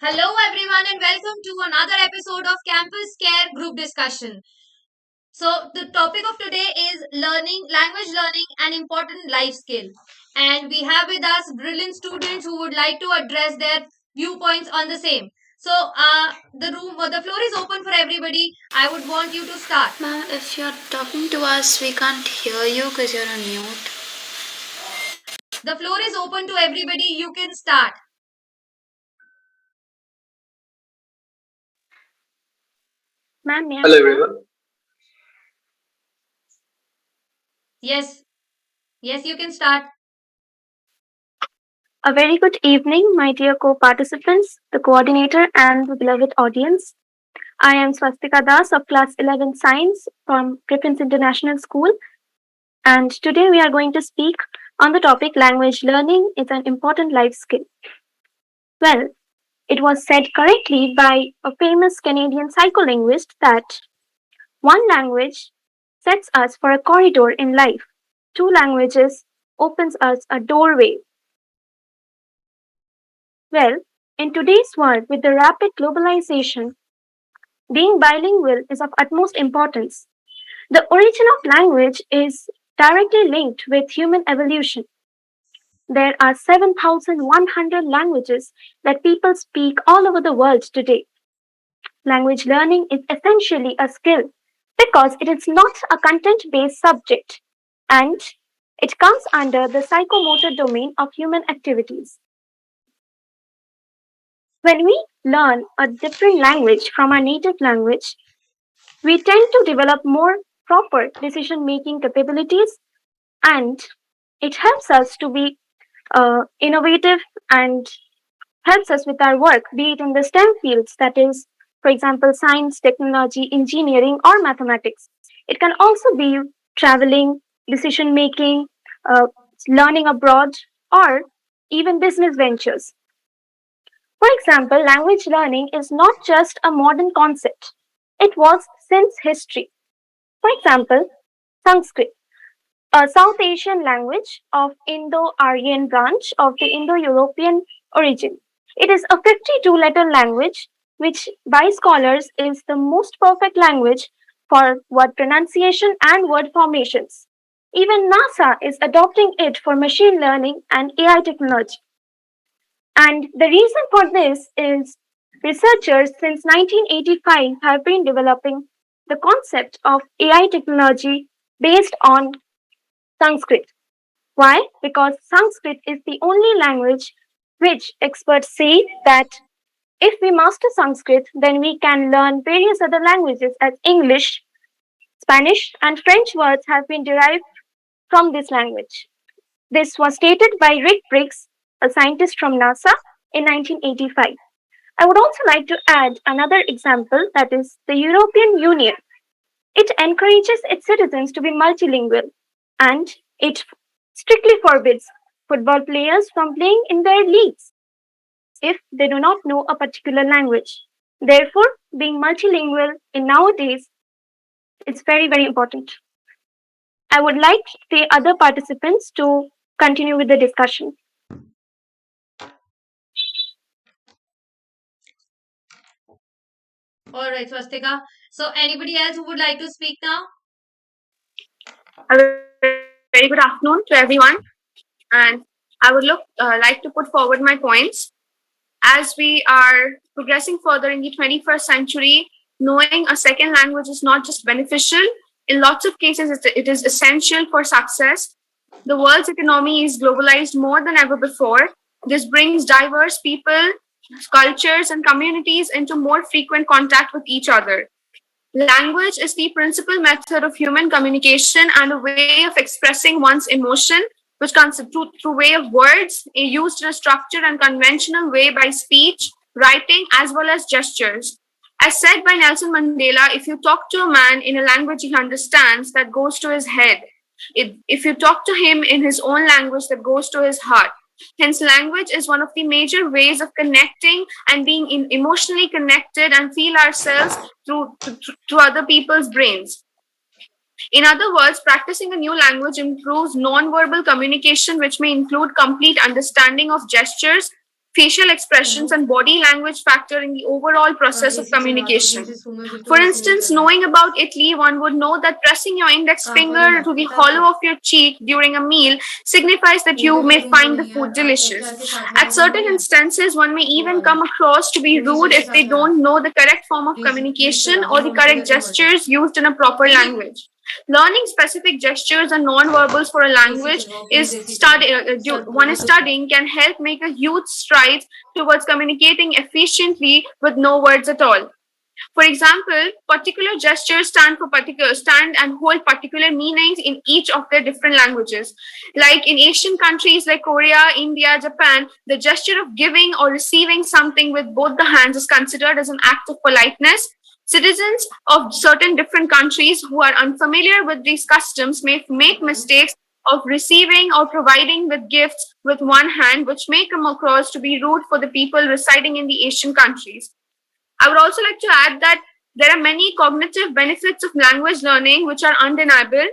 Hello, everyone, and welcome to another episode of Campus Care Group Discussion. So, the topic of today is language learning, an important life skill. And we have with us brilliant students who would like to address their viewpoints on the same. So, the floor is open for everybody. I would want you to start. Ma'am, if you're talking to us, we can't hear you because you're on mute. The floor is open to everybody. You can start. Ma'am, may I Hello start? everyone. Yes. Yes, you can start. A very good evening, my dear co-participants, the coordinator, and the beloved audience. I am Swastika Das of Class 11 Science from Griffin's International School, and today we are going to speak on the topic language learning is an important life skill. Well, it was said correctly by a famous Canadian psycholinguist that one language sets us for a corridor in life. Two languages opens us a doorway. Well, in today's world with the rapid globalization, being bilingual is of utmost importance. The origin of language is directly linked with human evolution. There are 7,100 languages that people speak all over the world today. Language learning is essentially a skill because it is not a content based subject and it comes under the psychomotor domain of human activities. When we learn a different language from our native language, we tend to develop more proper decision making capabilities and it helps us to be innovative and helps us with our work, be it in the STEM fields, that is, for example, science, technology, engineering, or mathematics. It can also be traveling, decision making, learning abroad, or even business ventures. For example, language learning is not just a modern concept, it was since history. For example, Sanskrit, a South Asian language of Indo Aryan branch of the Indo European origin. It is a 52 letter language, which by scholars is the most perfect language for word pronunciation and word formations. Even NASA is adopting it for machine learning and AI technology. And the reason for this is researchers since 1985 have been developing the concept of AI technology based on Sanskrit. Why? Because Sanskrit is the only language which experts say that if we master Sanskrit, then we can learn various other languages as English, Spanish, and French words have been derived from this language. This was stated by Rick Briggs, a scientist from NASA, in 1985. I would also like to add another example, that is the European Union. It encourages its citizens to be multilingual and it strictly forbids football players from playing in their leagues if they do not know a particular language. Therefore, being multilingual in nowadays is very, very important. I would like the other participants to continue with the discussion. All right, Swastika. So, anybody else who would like to speak now? A very good afternoon to everyone, and I would like to put forward my points. As we are progressing further in the 21st century, knowing a second language is not just beneficial, in lots of cases, it is essential for success. The world's economy is globalized more than ever before. This brings diverse people, cultures, and communities into more frequent contact with each other. Language is the principal method of human communication and a way of expressing one's emotion, which comes through way of words, used in a structured and conventional way by speech, writing, as well as gestures. As said by Nelson Mandela, if you talk to a man in a language he understands, that goes to his head. If you talk to him in his own language, that goes to his heart. Hence, language is one of the major ways of connecting and being emotionally connected and feel ourselves through other people's brains. In other words, practicing a new language improves non-verbal communication, which may include complete understanding of gestures, facial expressions, Hello. and body language factor in the overall process of AC चला दो communication. Please इस room में For बिल्कुल AC नहीं instance, चल रहा knowing about Italy, one would know that pressing your index finger करूंगा to the hollow फटाफट of your cheek during a meal signifies that वो you तो मेरे may रूम में find the नहीं है food आप एचआर delicious. के साथ At वाला रूम certain नहीं है instances, one may वो even वाला come across to be वो rude टीचर के if they साथ वाला don't know the correct form of please please communication चला दो or मैं the उनको correct कहती हूँ वो जाए gestures used in a proper दीदी language. Learning specific gestures and non-verbals for a AC language चलवाओ is please AC चलाओ सर one बहुत is दुख रहा है studying can help make a huge strides towards communicating efficiently with no words at all. For example, particular gestures stand and hold particular meanings in each of their different languages. Like in Asian countries like Korea, India, Japan, the gesture of giving or receiving something with both the hands is considered as an act of politeness. Citizens of certain different countries who are unfamiliar with these customs may make mistakes of receiving or providing with gifts with one hand, which may come across to be rude for the people residing in the Asian countries. I would also like to add that there are many cognitive benefits of language learning which are undeniable.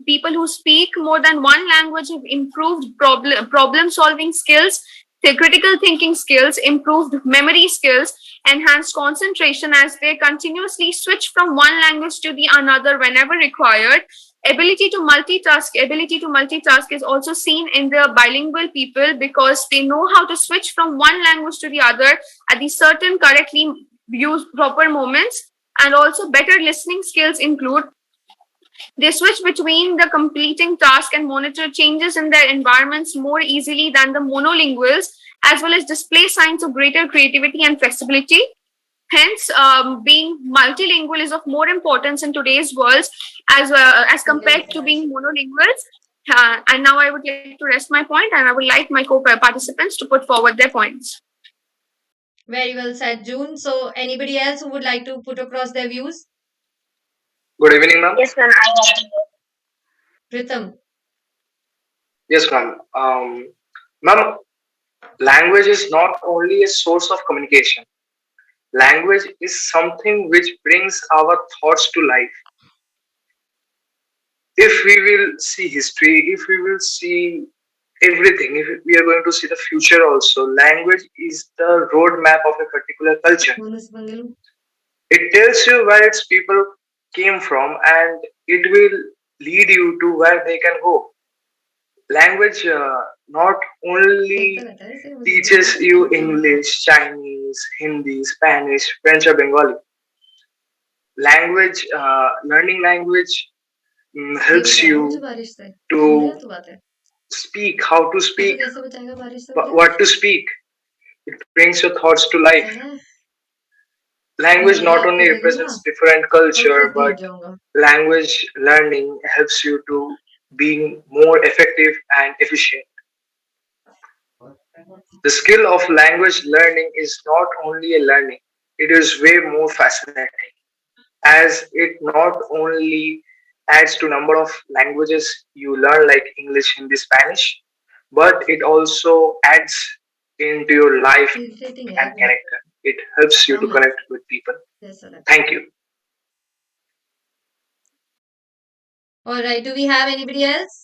People who speak more than one language have improved problem solving skills, their critical thinking skills, improved memory skills, enhanced concentration as they continuously switch from one language to the another whenever required. Ability to multitask is also seen in the bilingual people because they know how to switch from one language to the other at the certain correctly used proper moments. And also better listening skills include they switch between the completing task and monitor changes in their environments more easily than the monolinguals, as well as display signs of greater creativity and flexibility. Hence, being multilingual is of more importance in today's world as compared to being monolinguals. And now I would like to rest my point, and I would like my co-participants to put forward their points. very well said June so anybody else who would like to put across their views Good evening, ma'am. Yes, ma'am. Pritham Yes, ma'am. Ma'am, language is not only a source of communication. Language is something which brings our thoughts to life. If we will see history, if we will see everything, if we are going to see the future also, language is the roadmap of a particular culture. bonus bangalu It tells you where its people came from and it will lead you to where they can go. Language not देखता only रहता है इसे मुझे teaches देखता you रहता है English, Chinese, Hindi, Spanish, French, or Bengali. Learning language ये helps बता रहा मुझे you बारिश से समझ to रहा तू बात है speak, how to मुझे speak, कैसे बताएगा बारिश से मुझे what to speak. It brings your thoughts to life. हैं Language मैं not आपको only दे दूंगा represents different और culture, खुद but भीग जाऊंगा language learning helps you to being more effective and efficient. The skill of language learning is not only a learning, it is way more fascinating as it not only adds to number of languages you learn like English, Hindi, Spanish, but it also adds into your life irritating and है यार बहुत character. It helps you to कम है connect with people. जैसा लगता Thank है you. all right do we have anybody else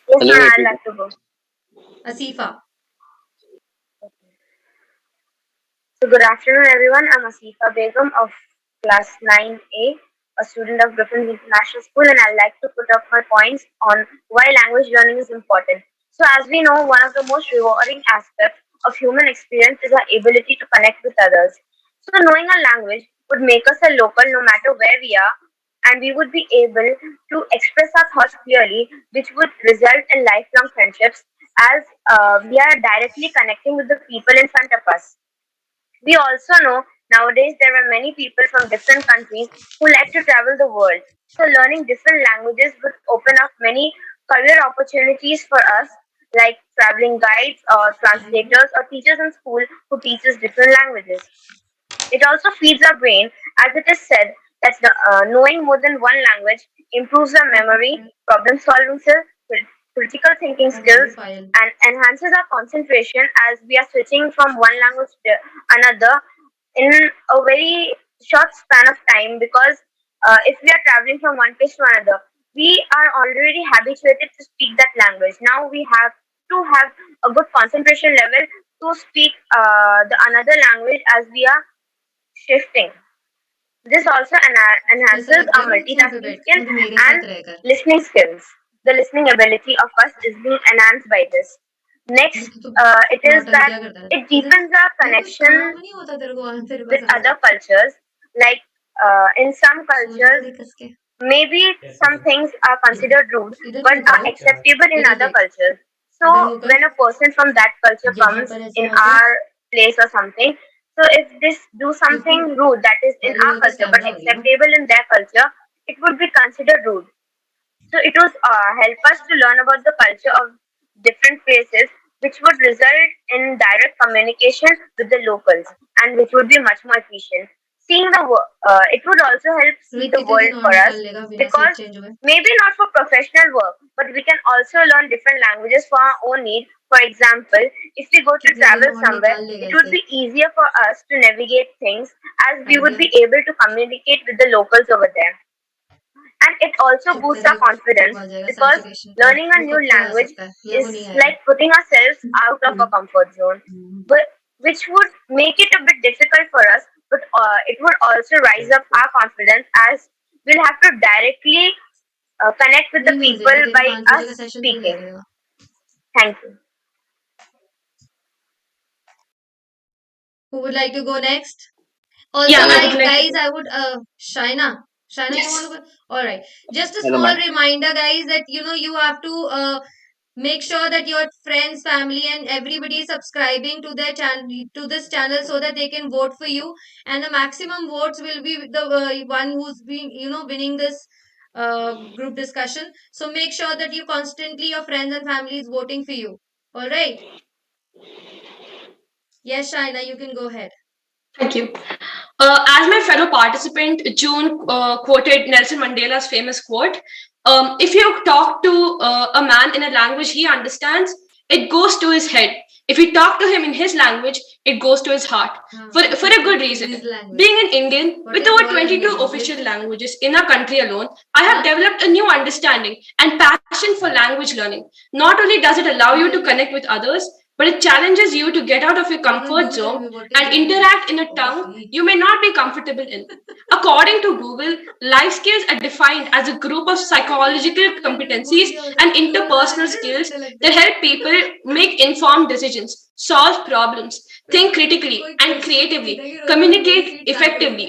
Yes, Hello, ma'am. I'd everyone. like to go. Asifa So, good afternoon, everyone. I'm Asifa Begum of class 9A, a student of Griffin International School, and I'd like to put up my points on why language learning is important. So, as we know, one of the most rewarding aspects of human experience is our ability to connect with others. So, knowing a language would make us a local no matter where we are, and we would be able to express our thoughts clearly, which would result in lifelong friendships as we are directly connecting with the people in front of us. We also know nowadays there are many people from different countries who like to travel the world. So learning different languages would open up many career opportunities for us, like traveling guides or translators or teachers in school who teach us different languages. It also feeds our brain, as it is said that knowing more than one language improves our memory, problem solving skills, critical thinking और दे दो skills, Payal and enhances our concentration as we are switching from one language to another in a very short span of time. Because if we are traveling from one place to another, we are already habituated to speak that language. Now we have to have a good concentration level to speak the another language as we are shifting. This also फिर enhances select our करो phone पे multitasking बैठ skill मतलब मेरे and साथ रहकर listening skills. The listening ability of us is being enhanced by this. Next, तो it is नौटंकी that क्या करता है it इधर deepens our ये कोई काम connection नहीं होता तेरे को तेरे with पास आने other का cultures. Like in some सो जा cultures, बड़ी कस के maybe some things are इधर considered rude इधर but मुंह are करो acceptable in इधर other देख cultures. So इधर मुंह कर when a person from that culture यहाँ comes पर ऐसे in आके our place or something, so if this do चुप something rude that is in वाली our वाली culture but स्टैमिना हो रही है ना acceptable in their culture, it would be considered rude. So it was help us to learn about the culture of different places, which would result in direct communication with the locals, and which would be much more efficient. Seeing it would also help see Rohit the कितने world दिन और for us निकाल लेगा बिना seat because change हुए maybe not for professional work, but we can also learn different languages for our own need. For example, if we go to कितने दिन travel और somewhere, निकाल लेगा it would इसे be easier for us to navigate things as we would idea be able to communicate with the locals over there. And it also चुप boosts कर our एक confidence वो आ जाएगा because सैचुरेशन पे learning a वो new कब तक आ language सकता है या वो is नहीं आएगा like putting ourselves out of a comfort zone, but which would make it a bit difficult for us, but it would also rise up our confidence as we'll have to directly connect with the नहीं मिल people जाएगी तेरी by 5 बजे us का session तू ले speaking. लेगा Thank you. who would like to go next also Yeah, I would I like to guys go. I would Shaina you want Yes. to go all right just a Hello, small ma'am. reminder guys that you have to make sure that your friends family and everybody is subscribing to their channel to this channel so that they can vote for you and the maximum votes will be the one who's been winning this group discussion so make sure that you constantly your friends and family is voting for you all right yes Shaina you can go ahead Thank you. As my fellow participant, June quoted Nelson Mandela's famous quote: "If you talk to a man in a language he understands, it goes to his head. If you talk to him in his language, it goes to his heart." For a good in reason. his language Being an Indian what with is over your 22 language official English languages in our country alone, I have huh developed a new understanding and passion for language learning. Not only does it allow you to okay connect with others, but it challenges you to get out of your what are you comfort doing zone what is and doing interact in a tongue obviously you may not be comfortable in. According to Google, life skills are defined as a group of psychological competencies भूल गया उधर and interpersonal skills लगते लगते that help people make informed decisions, solve problems, कोई think critically कोई and question नहीं creatively, पूछा कि रोहित भाई मेरी communicate सीट साफ करो effectively,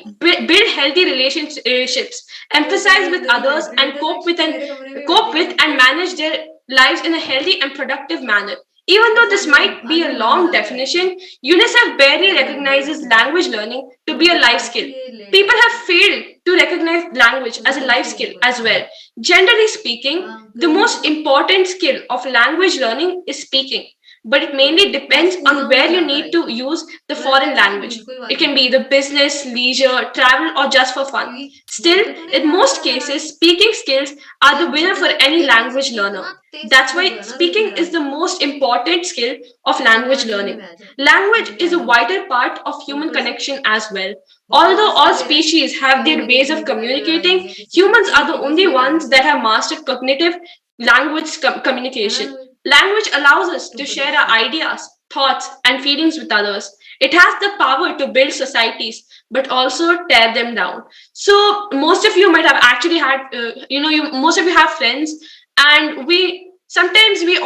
build healthy relationships, Rohit भाई emphasize मैं with अंदर ही others, बैठ and रोहित भाई मेरे कमरे में ही cope बैठेगा with and manage their lives in a healthy and productive manner. Even though बस this might be आलू a उबालने long जाता है definition, UNICEF barely क्या मेरे बड़े recognizes बच्चे हैं language learning to be a उनके life पास skill. ये लेट People जाते have हैं failed to recognize language मुझे as a तुमसे life ही skill नहीं as पूछना well. Generally speaking, हाँ the क्यों नहीं most पूछना important skill of language learning is speaking, but it mainly मैं depends स्कूल on जाऊंगी where you क्या need पढ़ाई to use the मेरा foreign तेरे से language. बिल्कुल It बात नहीं can be the business, leisure, travel, or just for fun. क्योंकि Still, तो तूने in क्या most करा था cases, आज speaking skills are the एक winner for जितना any एकदम से language learner. इतना तेज That's शब्द why बोला ना रोहित speaking मेरा is the most important skill of चल language आज नहीं learning. मैं आज Language आज नहीं is a आएगी vital part of human बिल्कुल connection as well. Although बकवास all कर रहे हैं species have their ways of communication के लिए लड़ाई communicating, हुई है किसी की humans are एक the ही only किसी की ones that language have mastered cognitive language है ना communication. Rohit Language allows us चुप to हो जा share our चुप ideas, thoughts, and feelings with others. It has the power to build societies, but also tear them down. So most of you might have actually had, you most of you have friends, and we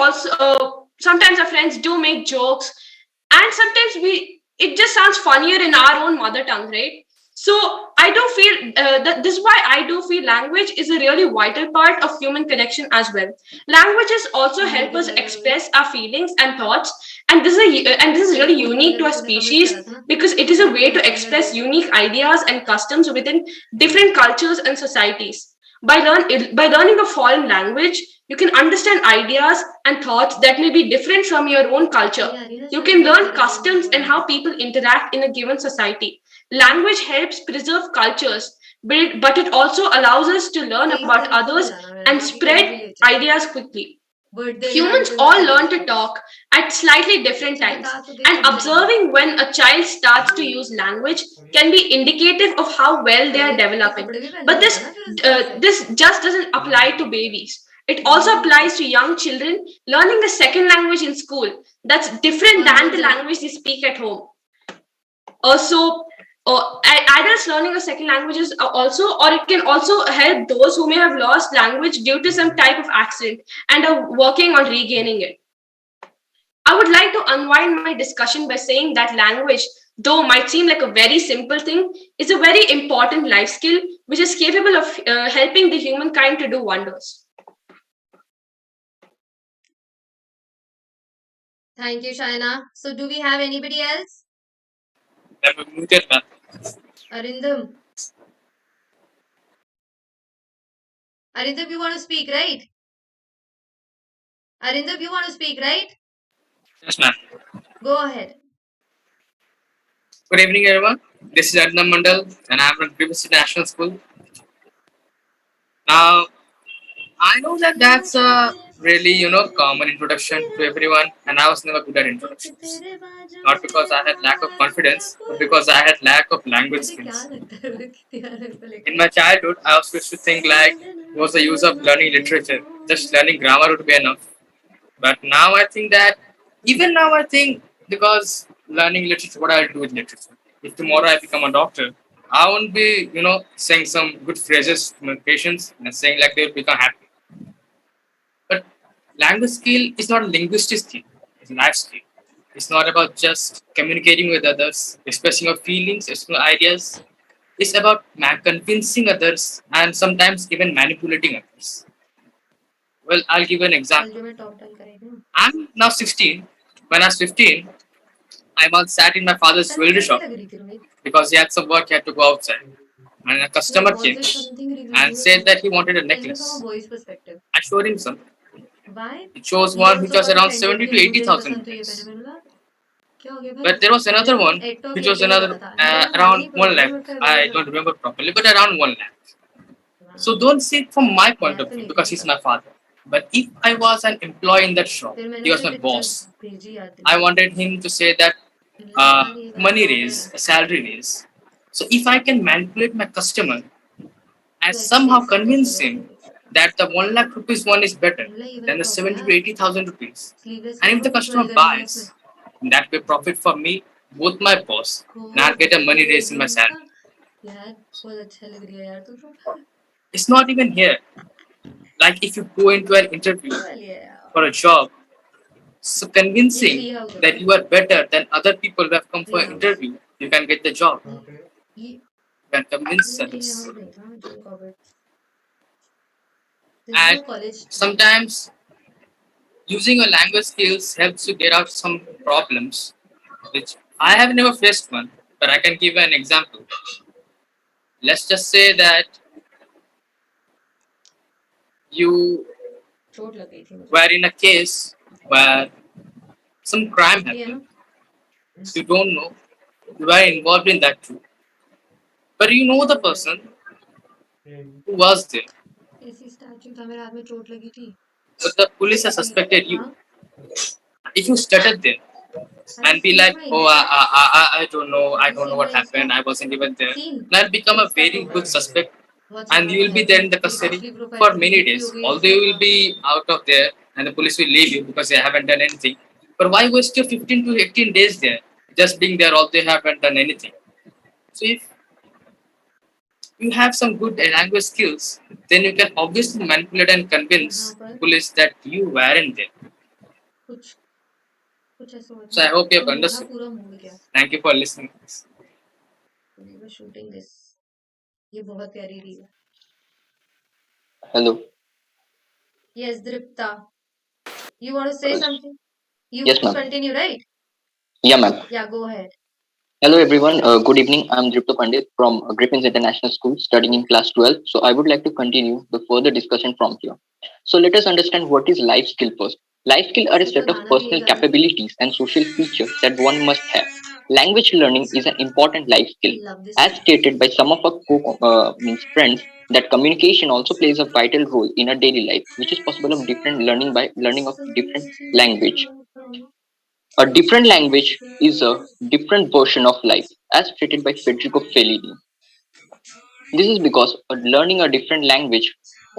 also sometimes our friends do make jokes, and sometimes it just sounds funnier in our own mother tongue, right? So I do feel that this is why I do feel language is a really vital part of human connection as well. Languages also तुम help लेके us जाएगा Rohit express our feelings and thoughts, and this is तेरे really phone की unique वजह to से our तूने commit species करा था ना because it is a तेरे way फोन to की वजह से express unique ideas and customs within different cultures and societies. By learning a foreign language, you can understand ideas and thoughts that may be different from your own culture. तेरी आ रही है ना You shine can बात learn तेरे phone की customs and वजह से how people interact in a given society. Language helps preserve cultures, but it also allows us to learn 23 about तारीख को आ others जाना मैंने and बाकी कभी spread भी ले चल ideas quickly. Birthday Humans relative all सब learn कुछ to talk at slightly different अच्छा times, बता तो दे and समझा नहीं observing when a child starts to use language can be indicative of how well they are Rohit ये developing. कपड़े भी पहन के But जाएगा ना फिर इस घर से this just doesn't apply to babies. It also applies to young children learning a second language in school that's different than the language they speak at home. Also, adults learning a second language is also, or it can also help those who may have lost language due to some type of accident and are working on regaining it. I would like to unwind my discussion by saying that language, though might seem like a very simple thing, is a very important life skill which is capable of helping the humankind to do wonders. Thank you, Shaina. So, do we have anybody else? I'm muted, man. Arindam. Arindam, you want to speak, right? Arindam, you want to speak, right? Yes, ma'am. Go ahead. Good evening, everyone. This is Adnan Mandal, and I'm from BBC National School. Now, I know that that's a really, common introduction to everyone, and I was never good at introductions. Not because I had lack of confidence, but because I had lack of language skills. In my childhood, I was used to think like, what's the use of learning literature? Just learning grammar would be enough. But now I think that, even now I think, because learning literature, what I'll do with literature. If tomorrow I become a doctor, I won't be, saying some good phrases to my patients and saying like they'll become happy. But language skill is not a linguistic skill, it's a life skill. It's not about just communicating with others, expressing your feelings, expressing your ideas. It's about convincing others and sometimes even manipulating others. Well, I'll give you an कल example. जो मैं top done करेगी I'm now 16. When I was 15, I once sat in my father's तने jewelry कैसी shop लग रही थी Rohit because he had some work, he had to go outside. And a like customer was came it something and revealing said that he wanted a tell me from a necklace. boy's perspective I showed him some. why He chose ये one which also was got around offended 70 कि to मुझे नहीं 80,000 पसंद तो ये पहने rupees. मैंने बोला क्या हो गया भाई But there was मैंने another तो one एट टॉक which लेके was ही बोला another था मैंने बोला मुझे around नहीं 1 पसंद है lakh. मैं फिर बोला I don't सब remember properly, but around 1 lakh. हाँ So don't see it from my point मैं of तो view नहीं थी because ना he's तब my father. But if I was an employee in that shop, फिर मैंने he was तुझे my पिक्चर्स boss. भेजी याद I दिला wanted him to say that मैंने बोला यार ये वाला money टॉप है raise, a salary raise. So if I can manipulate my customer and तो ऐसे somehow देख सकते हैं convince फिर him ऐसे देख सकते that the 1 lakh rupees one is better हैं मैंने बोला ये वाला than the टॉप है 70 to यार 80,000 rupees. Sleeveless And if the करो customer 12 करनी है इसमें buys, that will profit for me, both my boss, and I'll खूब get a money फिर raise in फिर my मैंने salary. कहा यार बहुत अच्छा लग रही है यार तू तो It's not even here. Like if you go into an interview ये वाली है यार for a job, so ये convincing ट्री हाउस है that you are better than other people who have come for tree an house interview, you can get the job. ये You can convince ये tree others. House नहीं था जो Corbett this is And a college tree sometimes using your language skills helps you get out some problems, which I have never faced one, but I can give you an example. Let's just say that you चोट लग गई थी मुझे were in a case where some crime ये है happened. ना You don't know, you were involved in that too. But you know the person who was there. ऐसी statue था मेरे हाथ में चोट लगी थी But the police has see suspected you. हाँ If you stutter there अरे and be सीन like, थोड़ा oh, इंस्टा I अरे don't know सीन what थोड़ा happened, insta I wasn't even there, scene that'll become a insta very good profile suspect बहुत and चला you था will be यार there in the मेरी custody पिछली profile for इतनी many ऊंची हो days. गई Although जिससे you will बाप रे be out of there and the police will leave you because they haven't done anything. But why waste your 15 to 18 days there, just being there, all they haven't done anything? So if you have some good language skills, then you can obviously manipulate and यहाँ convince पर police that you weren't there. कुछ कुछ ऐसा हुआ So था I hope you तो have लोहा understood. पूरा मुड़ गया Thank you for listening. We were shooting this ये बहुत प्यारी रील है Hello. Yes Drupta you want to say Uh, something you yes, ma'am. continue right Yeah, ma'am. yeah go ahead Hello, everyone. Good evening. I'm Dripto Pandit from Griffins International School, studying in class 12. So, I would like to continue the further discussion from here. So, let us understand what is life skill first. Life skill are a इसको set of गाना भी यही personal गा सकते capabilities and social features that one must have. Language learning is an important life skill. love this As stated by some of our means friends, that communication also plays a vital role in our daily life, which is possible of different learning by learning of different language. A different language is a different version of life, as stated by Federico Fellini. This is because learning a different language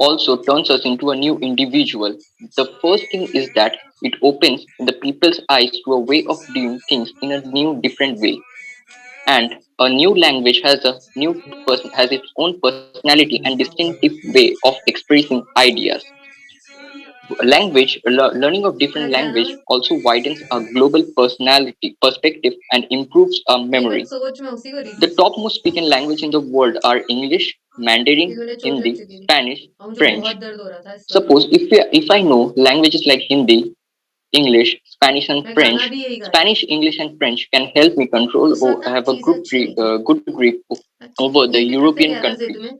also turns us into a new individual. The first thing is that it opens the people's eyes to a way of doing things in a new, different way. And a new language has a new person has its own personality and distinctive way of expressing ideas. Learning of different language also widens our global personality perspective and improves our नहीं मैं memory. सोच में उसी को रही The थी topmost spoken language in the world are English, क्योंकि Mandarin, उन्हें चोट लग Hindi, चुकी थी Spanish, और मुझे बहुत French. दर्द हो रहा था इस वक्त Suppose if I know languages like Hindi, English, Spanish, and मैं खाना French, भी यही खाया Spanish, English, and French can help me control उस or वक्त ना have a चीजें अच्छी नहीं थी good grip अच्छा over the एक लीटर फिर European गया था जिद countries. में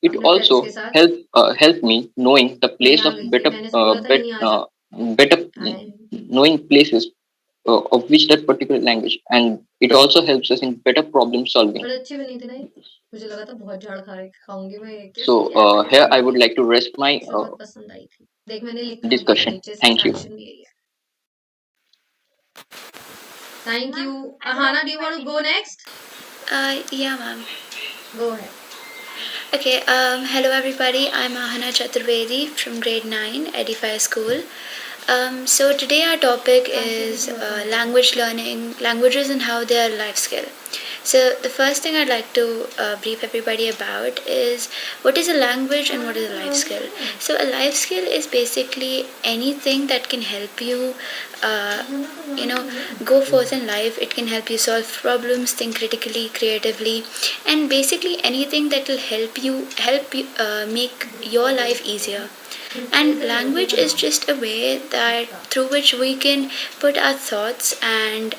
It अपने फ्रेंड्स के also साथ help me knowing the मैं place यहाँ of गई थी मैंने इसको बोला था यहीं आ जा better आया ही नहीं knowing places of which that particular language, and it also helps us in better problem solving. पर अच्छी बनी थी ना ये मुझे लगा था बहुत झाड़ खा खाऊंगी मैं ये कैसी So क्या बनी here थी I ये would like to rest my मुझे बहुत पसंद आई थी देख मैंने लिखा भी है discussion. नीचे से Thank you. कैप्शन भी यही है thank you Ahana do you want to go next Yeah, ma'am. go ahead Okay, hello everybody. I'm Ahana Chaturvedi from grade 9, Edify School. So today our topic is language learning, languages and how they are a life skill. So the first thing I'd like to brief everybody about is what is a language and what is a life skill. So a life skill is basically anything that can help you, uh, go forth in life. It can help you solve problems, think critically, creatively, and basically anything that will help you make your life easier. And language is just a way that through which we can put our thoughts and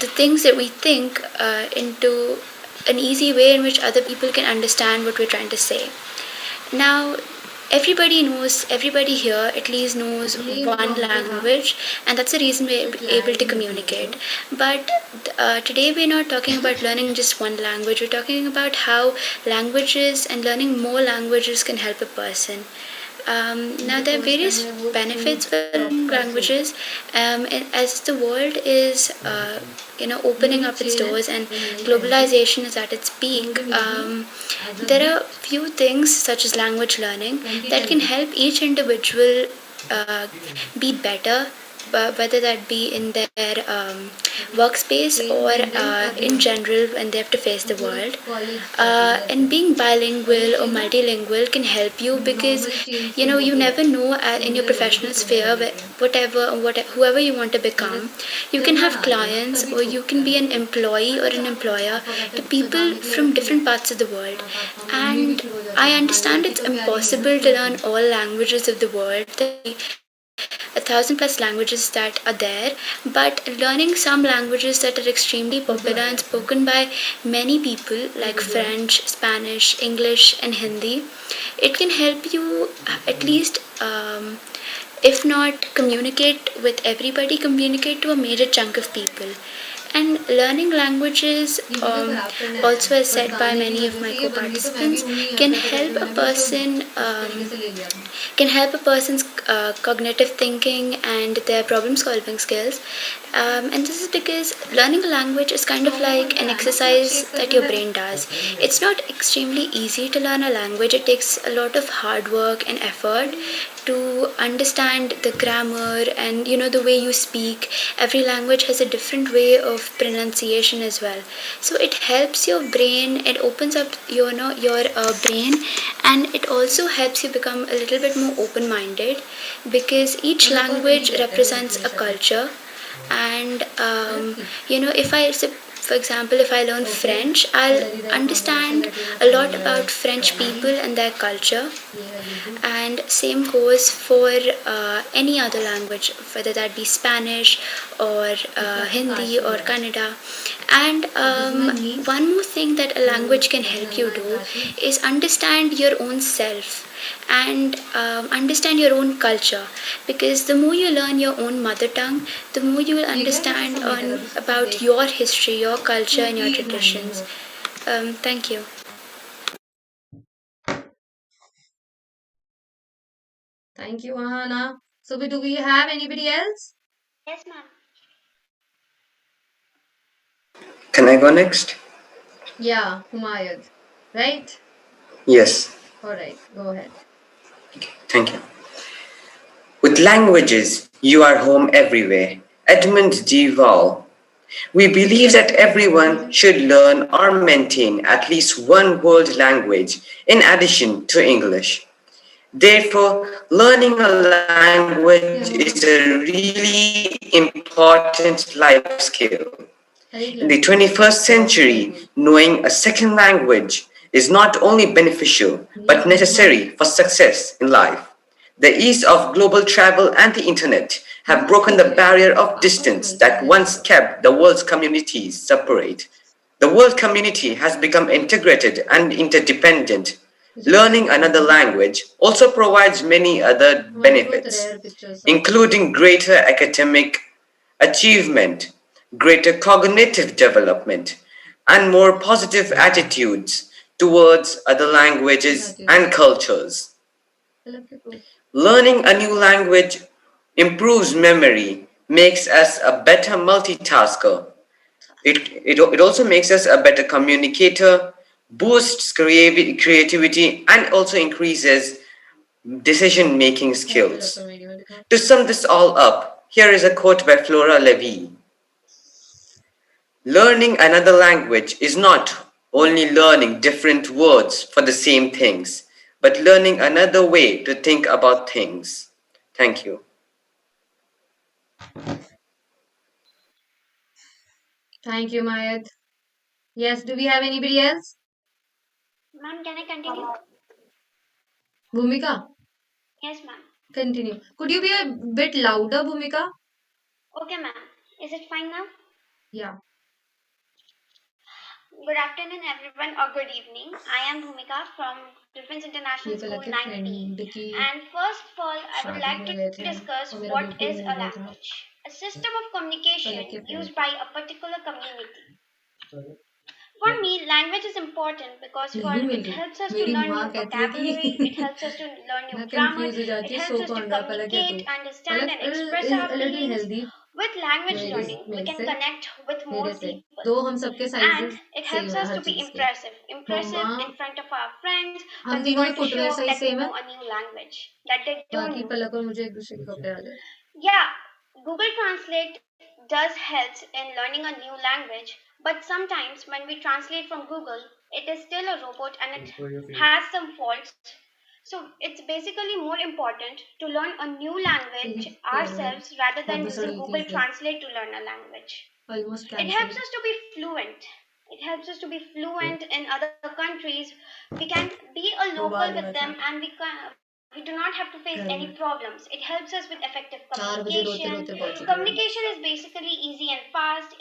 the things that we think into an easy way in which other people can understand what we're trying to say. Now, everybody here at least knows one language, and that's the reason we're able to communicate. But today we're not talking about learning just one language, we're talking about how languages and learning more languages can help a person. Now there are various benefits with learning languages. As the world is opening up its doors and globalization is at its peak, there are few things such as language learning that can help each individual be better, whether that be in their workspace or in general when they have to face the world. And being bilingual or multilingual can help you because you never know in your professional sphere whoever you want to become, you can have clients or you can be an employee or an employer to people from different parts of the world. And I understand it's impossible to learn all languages of the world. There are 1,000 plus languages that are there, but learning some languages that are extremely popular and spoken by many people like French, Spanish, English, and Hindi, it can help you at least, if not communicate with everybody, communicate to a major chunk of people. And learning languages, also as said by many of my co-participants, can help a person can help a person's cognitive thinking and their problem solving skills. And this is because learning a language is kind of like an exercise that your brain does. It's not extremely easy to learn a language, it takes a lot of hard work and effort to understand the grammar and the way you speak. Every language has a different way of pronunciation as well, so it helps your brain, it opens up your brain, and it also helps you become a little bit more open minded because each language represents a culture. And if I for example, if I learn French, I'll understand a lot about French people and their culture. And same goes for any other language, whether that be Spanish or Hindi or Kannada. And one more thing that a language can help you do is understand your own self and understand your own culture, because the more you learn your own mother tongue, the more you will understand about your history, your culture, and your traditions. Thank you. thank you Ahana so do we have anybody else Yes, ma'am. Can I go next? yeah Humayun right Yes. All right, go ahead. Thank you. With languages, you are home everywhere. Edmund de Waal. We believe that everyone should learn or maintain at least one world language in addition to English. Therefore, learning a language is a really important life skill. In the 21st century, knowing a second language is not only beneficial but necessary for success in life. The ease of global travel and the internet have broken the barrier of distance that once kept the world's communities separate. The world community has become integrated and interdependent. Learning another language also provides many other benefits, including greater academic achievement, greater cognitive development, and more positive attitudes towards other languages and cultures. Learning a new language improves memory, makes us a better multitasker. It also makes us a better communicator, boosts creativity, and also increases decision making skills. To sum this all up, here is a quote by Flora Levy. Learning another language is not only learning different words for the same things, but learning another way to think about things. Thank you. Thank you, Mayat. Yes, do we have anybody else? Ma'am, can I continue? Bhumika, Yes, ma'am. continue. Could you be a bit louder, Bhumika? Okay, ma'am. Is it fine now? Yeah. Good afternoon, everyone, or good evening. I am Bhumika from Defense ये International कल School के 9B. Friend की And first of all, I would शादी like में to गए थे discuss और मेरा what बिल्कुल is नहीं a हो रहा था language. A system of कल के communication friend used by a particular community. For me, language is important because for नहीं मिल it रही helps us to मेरी learn माँ new कहती है vocabulary, it कि helps us to learn new मैं grammar, कंफ्यूज हो it जाती है helps सो us to कौन रहा पलक है तू communicate, understand, Palak and express is our a little feelings. Healthy With language मेरे learning, we मेरे can से connect with more मेरे से people. तो हम सबके And sizes it same helps है us हर to be चीज के impressive. Mamma Impressive in front of our friends हम when we तीनों के want to show footwear off size that we same है know a new language that they don't बाकी know. पलक और मुझे एक दूसरे के कपड़े आ जाए Yeah, Google Translate does help in learning a new language, but sometimes when we translate from Google, it is still a robot and it has some faults. So it's basically more important to learn a new language तेरी पैर में ourselves rather बहुत than using बसड़ी थी Google इसलिए Translate to learn a language. Almost It helps cancel us to be fluent. It helps us to be fluent in other countries. We can be a वो local बाहर with गया them था and we do not have to face any घर में problems. It helps us with effective 4 बजे रोते communication. रोते पहुंची थी मैं Communication is basically easy and fast.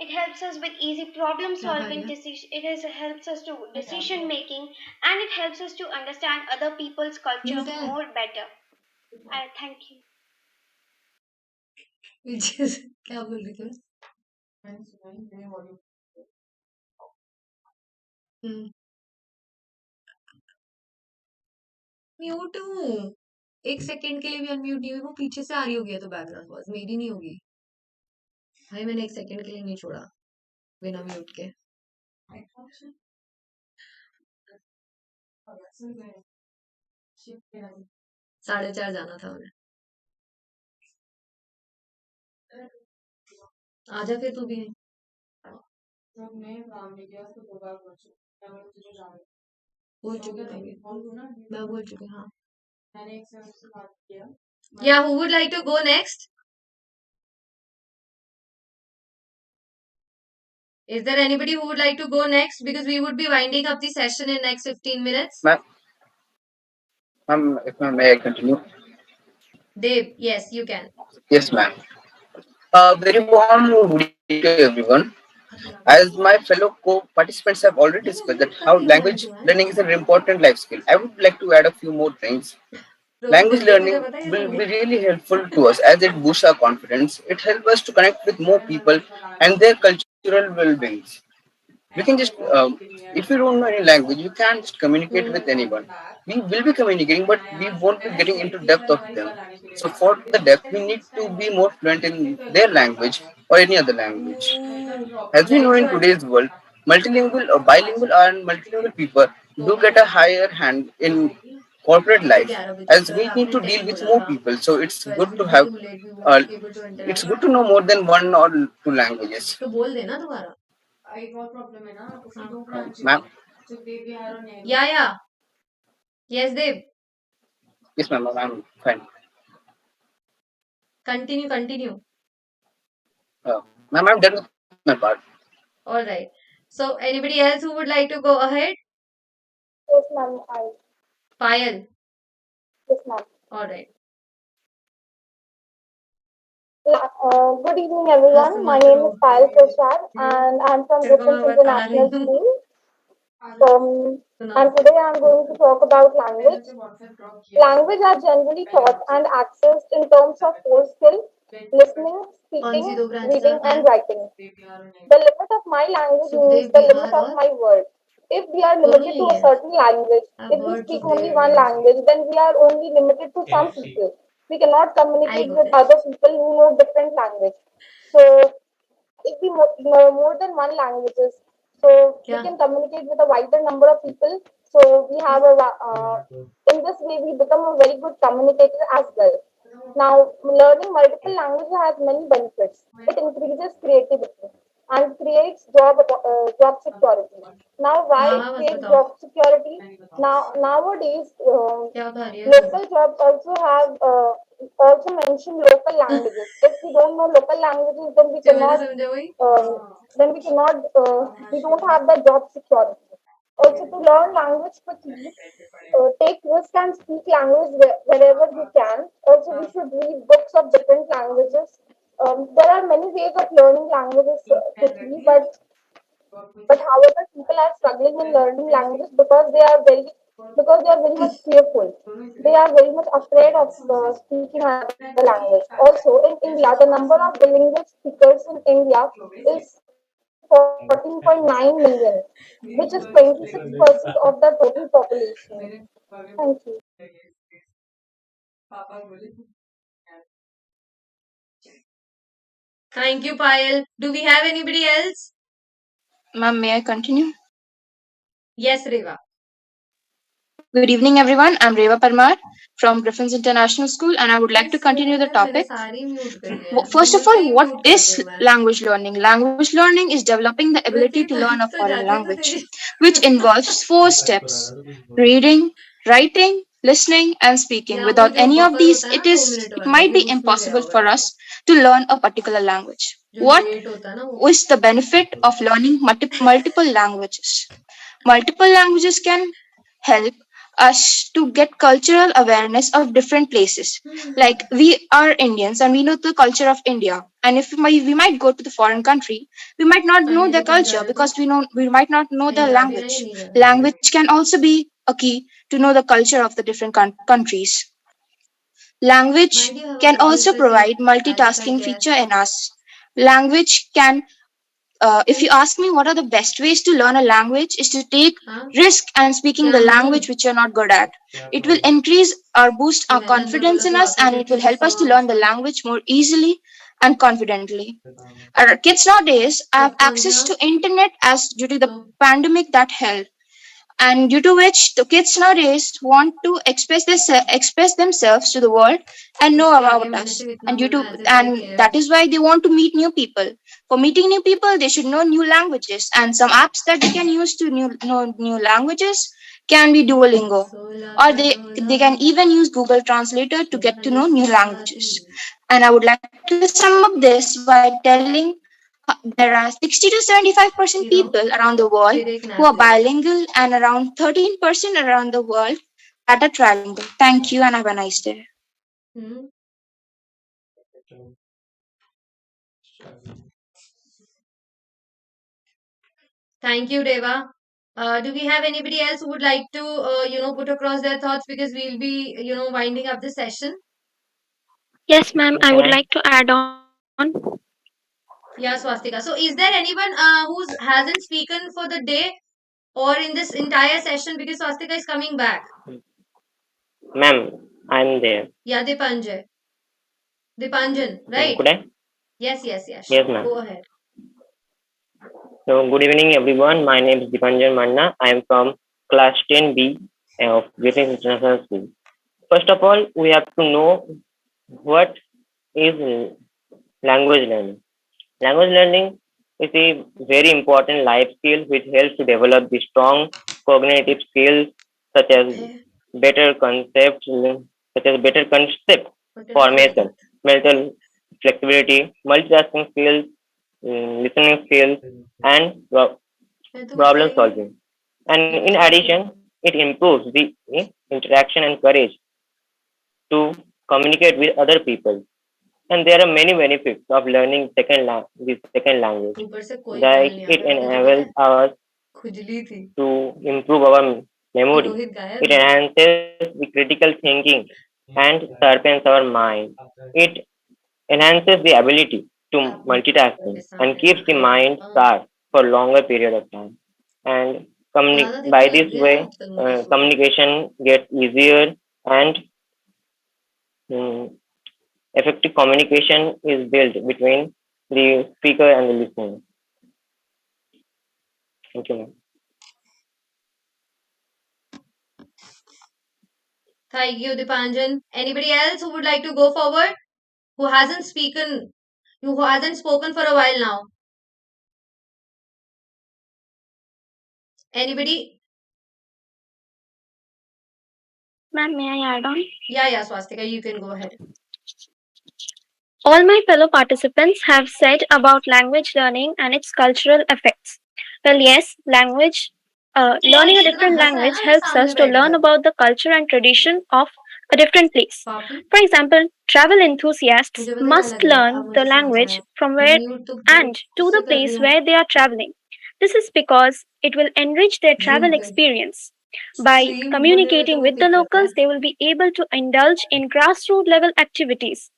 It helps us with easy problem क्या खा solving लिया decision. Helps us to decision making, and it helps us to understand other people's culture mute है more better. I thank you. क्या बोल रही थी mute हूँ एक सेकंड के लिए भी अनम्यूट नहीं हुई वो पीछे से आ रही होगी तो बैकग्राउंड वॉइस मेरी नहीं होगी भाई मैंने एक सेकंड के लिए नहीं छोड़ा बिना म्यूट के 4:30 जाना था उन्हें आजा फिर तू भी बोल चुकी मैं बोल चुकी हाँ Yeah, who would like to go next? Is there anybody who would like to go next? Because we would be winding up the session in next 15 minutes. Ma'am, if may I continue? Dave, yes, you can. Yes, ma'am. Very warm good evening to everyone. As my fellow co-participants have already discussed that how language learning is an important life skill, I would like to add a few more things. Rose Language मिलते मुझे learning पता है ये will सब be really helpful to us as it boosts our confidence. It helps us to connect with more people and their cultural well-being. We can just if you don't know any language you can just communicate with anyone. We will be communicating but we won't be getting into depth of them. So for the depth we need to be more fluent in their language or any other language. As we know Right, in right. today's world, multilingual or bilingual and multilingual people do get a higher hand in corporate life, as we need to deal with more people. So uh, it's good to know more than one or two languages. Ma'am, Yeah, yeah. Yes, Dev. yes, ma'am, I'm fine. Continue, continue. Ma'am, I'm done with my part. All right. So, anybody else who would like to go ahead? Yes, ma'am. Payal. Yes, ma'am. All right. Good evening, everyone. My name is Payal Prasad, and I'm from Griffins International School. And today I'm going to talk about language. Language are generally taught and accessed in terms of core skill, listening, speaking, reading, and writing. The limit of my language means the limit of my world. If we are limited to a certain language, if we speak only one language, then we are only limited to some people. We cannot communicate with other people who know different language. So if we know more than one languages, so we can communicate with a wider number of people. So we have in this way we become a very good communicator as well. Now, learning multiple languages has many benefits. It increases creativity and creates job security. Now, why it creates job security? Nowadays, local jobs also mention local languages. If we don't know local languages, we don't have the job security. Also, to learn language quickly, take risk and speak language wherever we can. Also, we should read books of different languages. There are many ways of learning languages quickly, but however, people are struggling in learning languages because they are very much fearful. They are very much afraid of speaking another language. Also, in India, the number of bilingual speakers in India is 14.9 million, which is 26% of the total population. Thank you. Thank you, Payal. Do we have anybody else? Ma'am, may I continue? Yes, Reva. Good evening, everyone. I'm Reva Parmar from Griffins International School, and I would like to continue the topic. First of all, what is language learning? Language learning is developing the ability to learn a foreign language, which involves four steps: reading, writing, listening, and speaking. Without any of these, it might be impossible for us to learn a particular language. What is the benefit of learning multiple languages? Multiple languages can help us to get cultural awareness of different places. Like we are Indians and we know the culture of India. And if we might go to the foreign country, we might not know their culture because we might not know the language. Language can also be a key to know the culture of the different countries. Language can also provide multitasking feature in us. Language can if you ask me what are the best ways to learn a language is to take risk and speaking the language which you're not good at. It will increase or boost our confidence in us and it will help us to learn the language more easily and confidently. Our kids nowadays have access to internet as due to the pandemic that held, and due to which the kids nowadays want to express themselves to the world and know about us, and that is why they want to meet new people. For meeting new people they should know new languages, and some apps that they can use to know new languages can be Duolingo, or they can even use Google Translator to get to know new languages. And I would like to sum up this by telling there are 60 to 75% people around the world who are bilingual, and around 13% around the world that are trilingual. Thank you and have a nice day. Thank you, Reva. Do we have anybody else who would like to, put across their thoughts, because we'll be, winding up the session? Yes, ma'am. I would like to add on. Yeah, Swastika. So, is there anyone who hasn't spoken for the day or in this entire session, because Swastika is coming back? Ma'am, I'm there. Yeah, Dipanjan, right? Could I? Yes, yes, yes. Yes, Sure. ma'am. Go ahead. So, good evening, everyone. My name is Dipanjan Manna. I am from class 10B of Griffith International School. First of all, we have to know what is language learning. Language learning is a very important life skill which helps to develop the strong cognitive skills such as better concepts, better concept formation, mental flexibility, multitasking skills, listening skills, and problem solving. And in addition, it improves the interaction and courage to communicate with other people. And there are many benefits of learning the second language. Like it enables us to improve our memory. It enhances the critical thinking and sharpens our mind. It enhances the ability to multitasking and keeps the mind sharp for longer period of time. And by this way, communication gets easier and mm, effective communication is built between the speaker and the listener. Thank you, ma'am. Thank you, Dipanjan. Anybody else who would like to go forward? Who hasn't spoken? Who hasn't spoken for a while now? Anybody? Ma'am, may I add on? Yeah, Swastika, you can go ahead. All my fellow participants have said about language learning and its cultural effects. Well, yes, learning a different language helps us to learn about the culture and tradition of a different place. For example, travel enthusiasts must learn the language from where and to the place where they are traveling. This is because it will enrich their travel experience. By communicating with the locals, they will be able to indulge in grassroots level activities.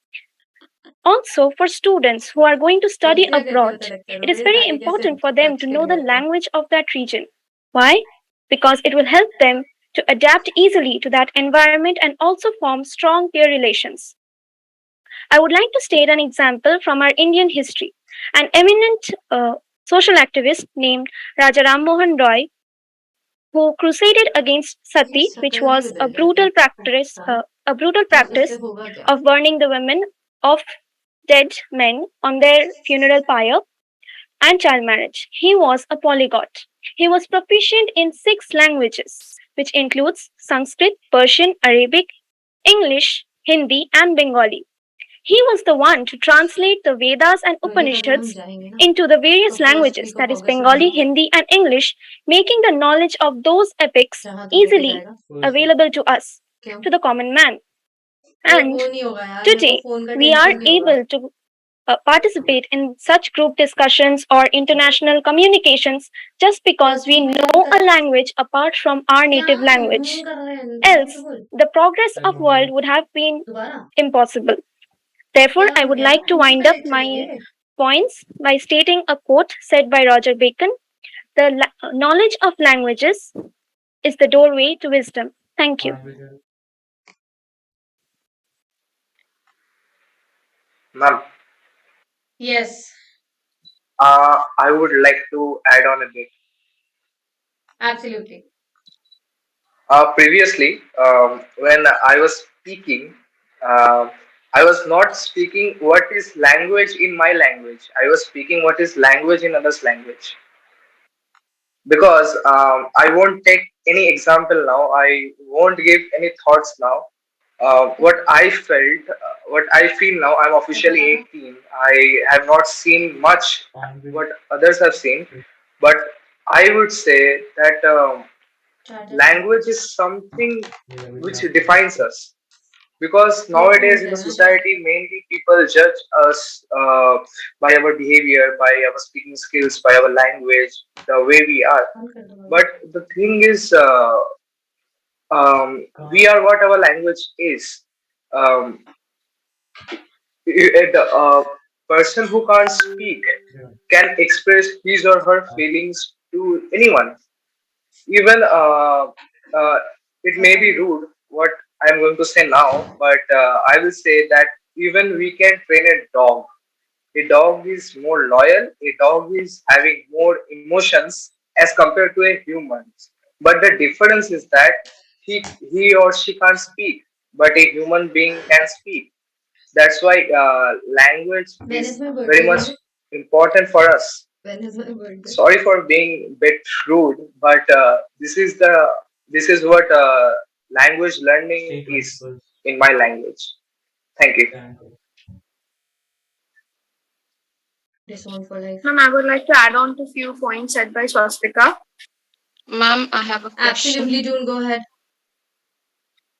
Also, for students who are going to study abroad, it is very important for them to know the language of that region. Why? Because it will help them to adapt easily to that environment and also form strong peer relations. I would like to state an example from our Indian history. An eminent social activist named Raja Ram Mohan Roy, who crusaded against sati, which was a brutal practice of burning the women of dead men on their funeral pyre, and child marriage. He was a polyglot. He was proficient in 6 languages, which includes Sanskrit, Persian, Arabic, English, Hindi, and Bengali. He was the one to translate the Vedas and Upanishads into the various languages, that is Bengali, Hindi, and English, making the knowledge of those epics easily available to us, to the common man. And today, we are able to participate in such group discussions or international communications just because we know a language apart from our native language. Else, the progress of world would have been impossible. Therefore, I would like to wind up my points by stating a quote said by Roger Bacon: "The knowledge of languages is the doorway to wisdom." Thank you. Ma'am, Yes, I would like to add on a bit. absolutely. Previously, when I was speaking, uh, I was not speaking what is language in my language. I was speaking what is language in others' language. Because I won't take any example now. I won't give any thoughts now. What I felt, what I feel now, I'm officially 18. I have not seen much what others have seen, but I would say that language is something which defines us. Because nowadays in the society, mainly people judge us by our behavior, by our speaking skills, by our language, the way we are. But the thing is, we are what our language is. Um, the person who can't speak can express his or her feelings to anyone. Even it may be rude what I'm going to say now, but I will say that even we can train a dog. A dog is more loyal. A dog is having more emotions as compared to a human. But the difference is that he or she can't speak, but a human being can speak. That's why language When is is my very birthday, much David? important for us. When is my birthday? Sorry for being a bit rude, but this is what language learning is in my language. Thank you. This one for life. Ma'am, I would like to add on to few points said by Swastika. Ma'am, I have a Absolutely, question. June. Go ahead.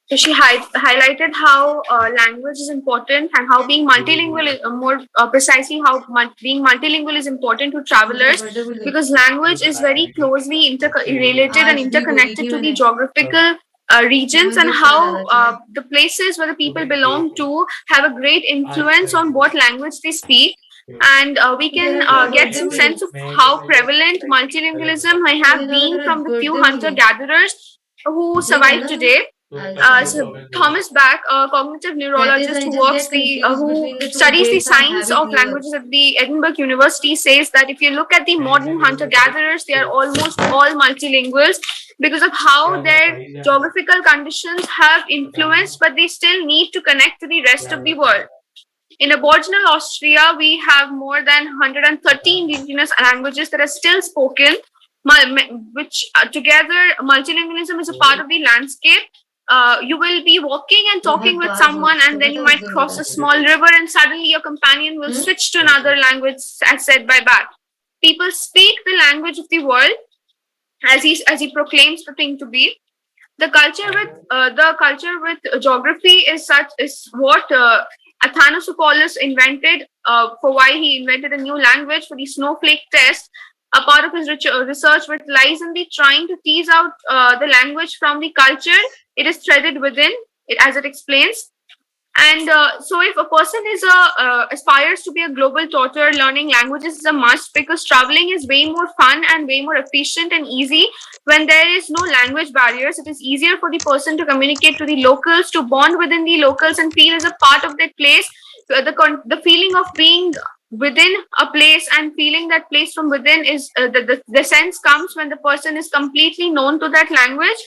So she highlighted how language is important and how being multilingual is more precisely how being multilingual is important to मुझे तो travelers birthday भूल गई. because language is very closely related and आज भी बोली interconnected थी to the मैंने geographical कि regions हमें and गिफ्ट कहाँ how जाना चाहिए. the places where the people belong to have a great influence on what language they speak. And we can तेरा क्या get birthday some भूल गई. sense of how prevalent multilingualism may मुझे have लगा been तेरा from the few birthday भूल hunter गई. gatherers who नहीं था survive ना तू? today. अच्छा. So Thomas Back, a cognitive That is, neurologist I who just works get confused who between the two studies the dates. I science have it of here. languages at the Edinburgh University, says that if you look at the modern hunter-gatherers, they are almost all multilinguals because of how their geographical conditions have influenced, but they still need to connect to the rest of the world. In Aboriginal Austria, we have more than 130 indigenous languages that are still spoken, which together multilingualism is a part of the landscape. You will be walking and talking with someone, and then you might cross a small river, and suddenly your companion will switch to another language, as said by Bat. People speak the language of the world as he proclaims the thing to be. The culture with geography is what Athanasopoulos invented for why he invented a new language for the snowflake test. A part of his research which lies in the trying to tease out the language from the culture it is threaded within it, as it explains. And so, if a person is aspires to be a global talker, learning languages is a must because traveling is way more fun and way more efficient and easy when there is no language barriers. It is easier for the person to communicate to the locals, to bond within the locals, and feel as a part of that place. So the feeling of being within a place and feeling that place from within is the sense comes when the person is completely known to that language.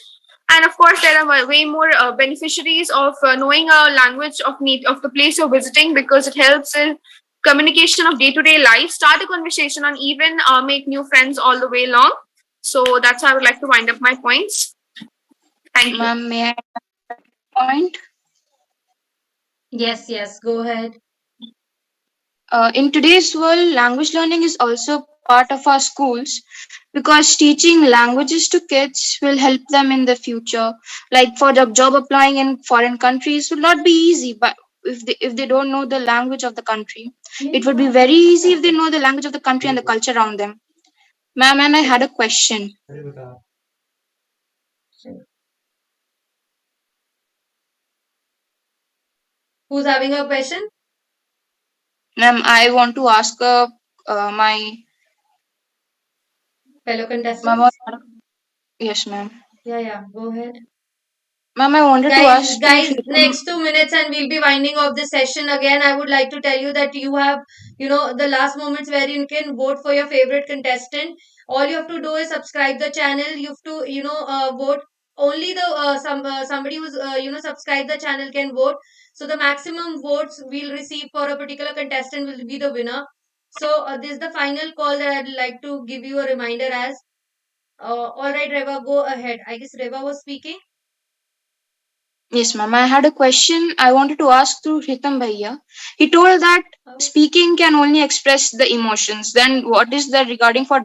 And of course there are way more beneficiaries of knowing a language of the place you're visiting because it helps in communication of day-to-day life, start a conversation, and even make new friends all the way along. So that's how I would like to wind up my points. Thank you. Ma'am, may I point? Yes, yes. Go ahead. In today's world, language learning is also part of our schools because teaching languages to kids will help them in the future. Like for the job applying in foreign countries will not be easy, but if they don't know the language of the country, it would be very easy if they know the language of the country and the culture around them. Ma'am, and I had a question. Who's having a question? Ma'am, I want to ask my Fellow ma'am. contestants? Yes, ma'am. Yeah. Go ahead. Ma'am, I wanted to ask to Guys, Shritam. next 2 minutes and we'll be winding off this session again. I would like to tell you that you have, the last moments where you can vote for your favorite contestant. All you have to do is subscribe the channel. You have to, vote. Only the somebody who's subscribe the channel can vote. So the maximum votes we'll receive for a particular contestant will be the winner. So this is the final call that I'd like to give you a reminder as. All right, Reva, go ahead. I guess Reva was speaking. Yes, ma'am. I had a question I wanted to ask to Shritam Bhaiya. He told that speaking can only express the emotions. Then what is that regarding for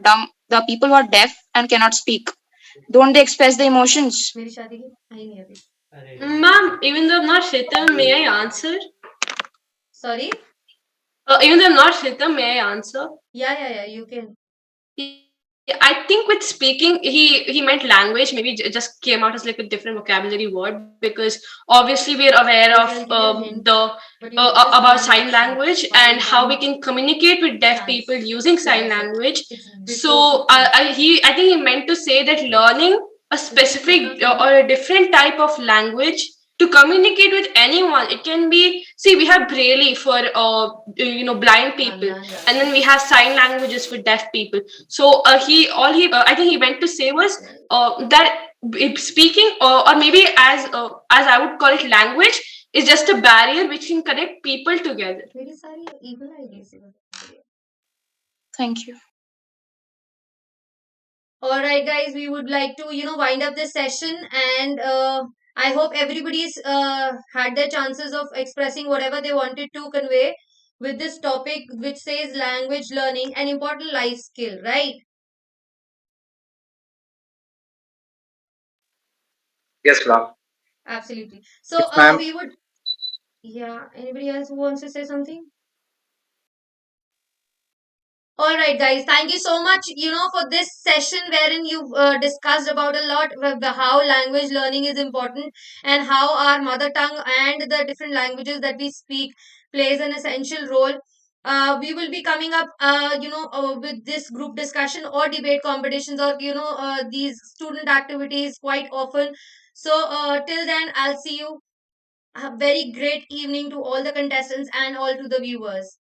the people who are deaf and cannot speak? Don't they express the emotions? मेरी शादी की आई नहीं अभी. Ma'am, even though I'm not Shritam, may I answer? Sorry? Even though I'm not Shritam, may I answer? Yeah, you can. I think with speaking, he meant language. Maybe it just came out as like a different vocabulary word because obviously we're aware of about sign language and how we can communicate with deaf people using sign language. So I think he meant to say that learning a specific or a different type of language to communicate with anyone. It can be, see, we have braille for blind people, and then we have sign languages for deaf people. So I think he went to say was that speaking, or maybe as I would call it, language is just a barrier which can connect people together. Thank you. All right, guys, we would like to, wind up this session, and I hope everybody's had their chances of expressing whatever they wanted to convey with this topic, which says language learning, an important life skill, right? Yes, ma'am. Absolutely. Yes, So, ma'am. we would, yeah, anybody else who wants to say something? All right, guys. Thank you so much, for this session wherein you discussed about a lot of how language learning is important and how our mother tongue and the different languages that we speak plays an essential role. We will be coming up, with this group discussion or debate competitions or these student activities quite often. So till then, I'll see you. A very great evening to all the contestants and all to the viewers.